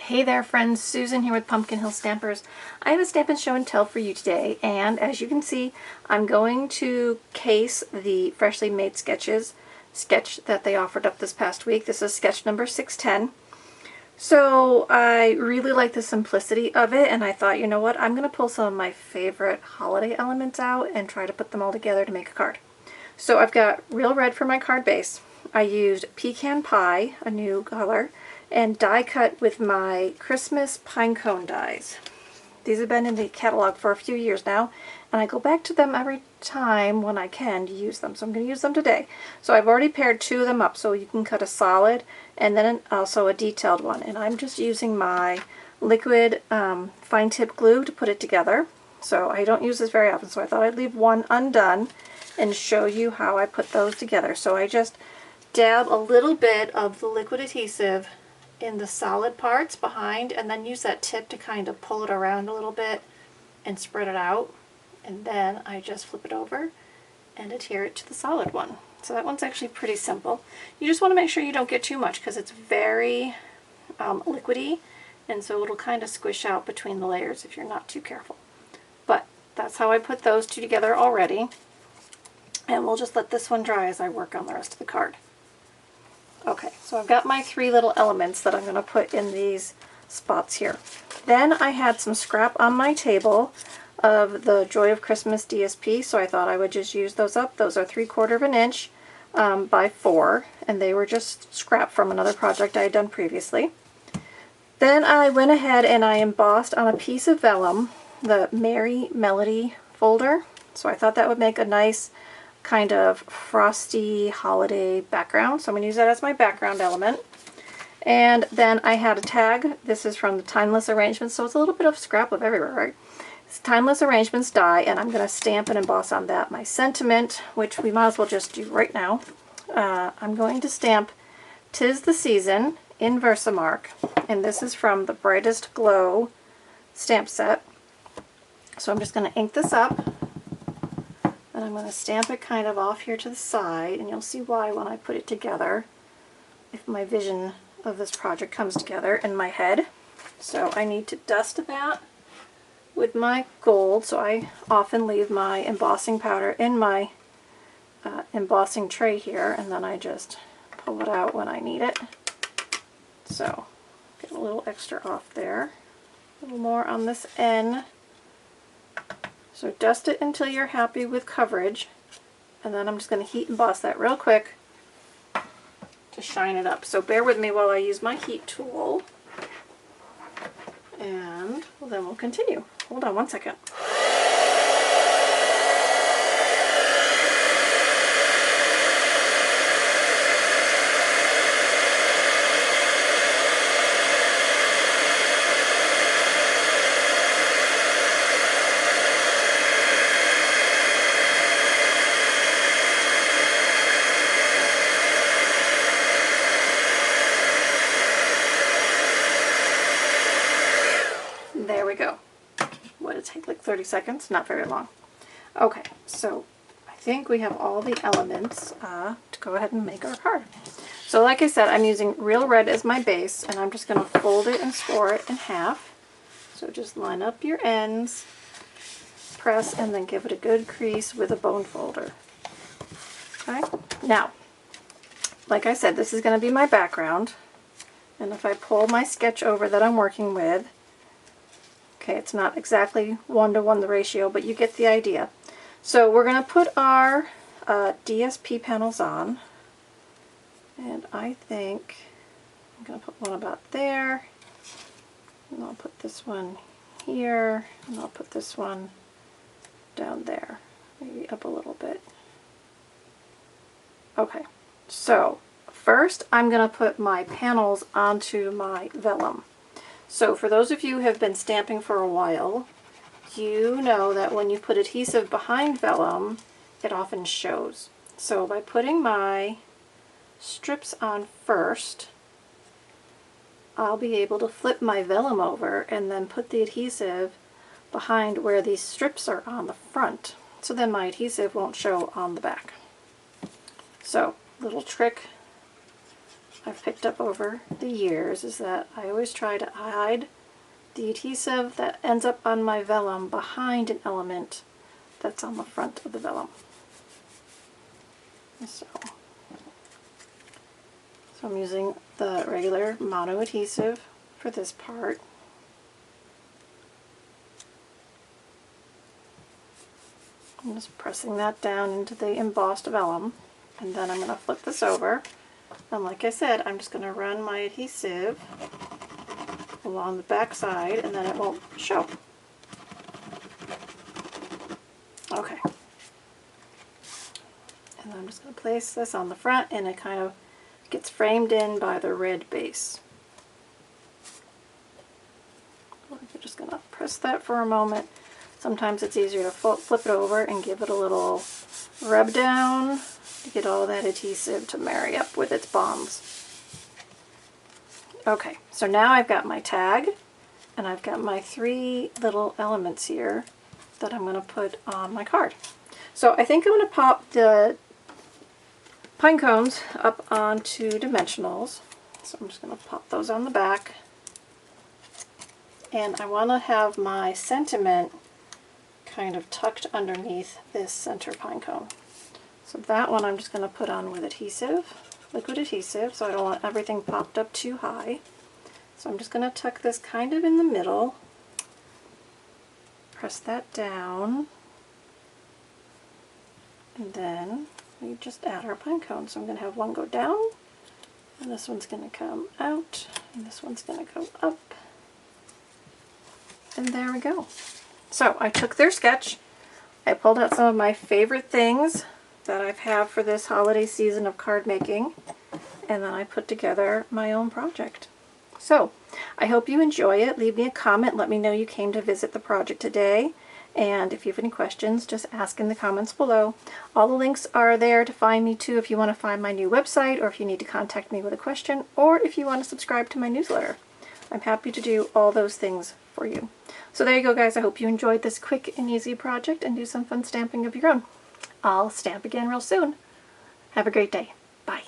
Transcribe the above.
Hey there friends, Susan here with Pumpkin Hill Stampers. I have a Stampin' Show and Tell for you today, and as you can see, I'm going to case the freshly made sketch that they offered up this past week. This is sketch number 610. So I really like the simplicity of it, and I thought, you know what, I'm going to pull some of my favorite holiday elements out and try to put them all together to make a card. So I've got Real Red for my card base. I used Pecan Pie, a new color, and die cut with my Christmas pine cone dies. These have been in the catalog for a few years now, and I go back to them every time when I can to use them. So I'm going to use them today. So I've already paired two of them up, so you can cut a solid and then also a detailed one. And I'm just using my liquid fine tip glue to put it together. So I don't use this very often, so I thought I'd leave one undone and show you how I put those together. So I just dab a little bit of the liquid adhesive in the solid parts behind, and then use that tip to kind of pull it around a little bit and spread it out, and then I just flip it over and adhere it to the solid one. So that one's actually pretty simple. You just want to make sure you don't get too much because it's very liquidy, and so it'll kind of squish out between the layers if you're not too careful. But that's how I put those two together already, and we'll just let this one dry as I work on the rest of the card. Okay, so I've got my three little elements that I'm going to put in these spots here. Then I had some scrap on my table of the Joy of Christmas DSP, so I thought I would just use those up. Those are 3/4 of an inch by 4, and they were just scrap from another project I had done previously. Then I went ahead and I embossed on a piece of vellum the Merry Melody folder, so I thought that would make a nice kind of frosty holiday background. So I'm going to use that as my background element. And then I had a tag. This is from the Timeless Arrangements, so it's a little bit of scrap of everywhere, right? It's Timeless Arrangements die, and I'm going to stamp and emboss on that my sentiment, which we might as well just do right now. I'm going to stamp 'Tis the Season in Versamark, and this is from the Brightest Glow stamp set. So I'm just going to ink this up. And I'm going to stamp it kind of off here to the side, and you'll see why when I put it together, if my vision of this project comes together in my head. So I need to dust that with my gold, so I often leave my embossing powder in my embossing tray here, and then I just pull it out when I need it. So get a little extra off there, a little more on this end. So dust it until you're happy with coverage, and then I'm just going to heat emboss that real quick to shine it up. So bear with me while I use my heat tool, and then we'll continue. Hold on one second. There we go. What did it take, like 30 seconds? Not very long. Okay, so I think we have all the elements to go ahead and make our card. So like I said, I'm using Real Red as my base, and I'm just going to fold it and score it in half. So just line up your ends, press, and then give it a good crease with a bone folder. Okay, now, like I said, this is going to be my background, and if I pull my sketch over that I'm working with, okay, it's not exactly 1-to-1 the ratio, but you get the idea. So we're going to put our DSP panels on, and I think I'm going to put one about there, and I'll put this one here, and I'll put this one down there, maybe up a little bit. Okay, so first I'm going to put my panels onto my vellum. So for those of you who have been stamping for a while, you know that when you put adhesive behind vellum, it often shows. So by putting my strips on first, I'll be able to flip my vellum over and then put the adhesive behind where these strips are on the front. So then my adhesive won't show on the back. So, little trick I've picked up over the years is that I always try to hide the adhesive that ends up on my vellum behind an element that's on the front of the vellum. So I'm using the regular mono adhesive for this part. I'm just pressing that down into the embossed vellum, and then I'm going to flip this over, and like I said, I'm just going to run my adhesive along the back side, and then it won't show. Okay. And I'm just going to place this on the front, and it kind of gets framed in by the red base. I'm just going to press that for a moment. Sometimes it's easier to flip it over and give it a little rub down to get all that adhesive to marry up with its bonds. Okay, so now I've got my tag, and I've got my 3 little elements here that I'm going to put on my card. So I think I'm going to pop the pine cones up onto dimensionals. So I'm just going to pop those on the back. And I want to have my sentiment kind of tucked underneath this center pine cone. So that one I'm just going to put on with adhesive, liquid adhesive, so I don't want everything popped up too high. So I'm just going to tuck this kind of in the middle, press that down, and then we just add our pine cone. So I'm going to have one go down, and this one's going to come out, and this one's going to go up, and there we go. So I took their sketch, I pulled out some of my favorite things that I've had for this holiday season of card making, and then I put together my own project. So I hope you enjoy it. Leave me a comment, let me know you came to visit the project today, and if you have any questions, just ask in the comments below. All the links are there to find me too if you want to find my new website, or if you need to contact me with a question, or if you want to subscribe to my newsletter. I'm happy to do all those things for you. So there you go, guys. I hope you enjoyed this quick and easy project and do some fun stamping of your own. I'll stamp again real soon. Have a great day. Bye.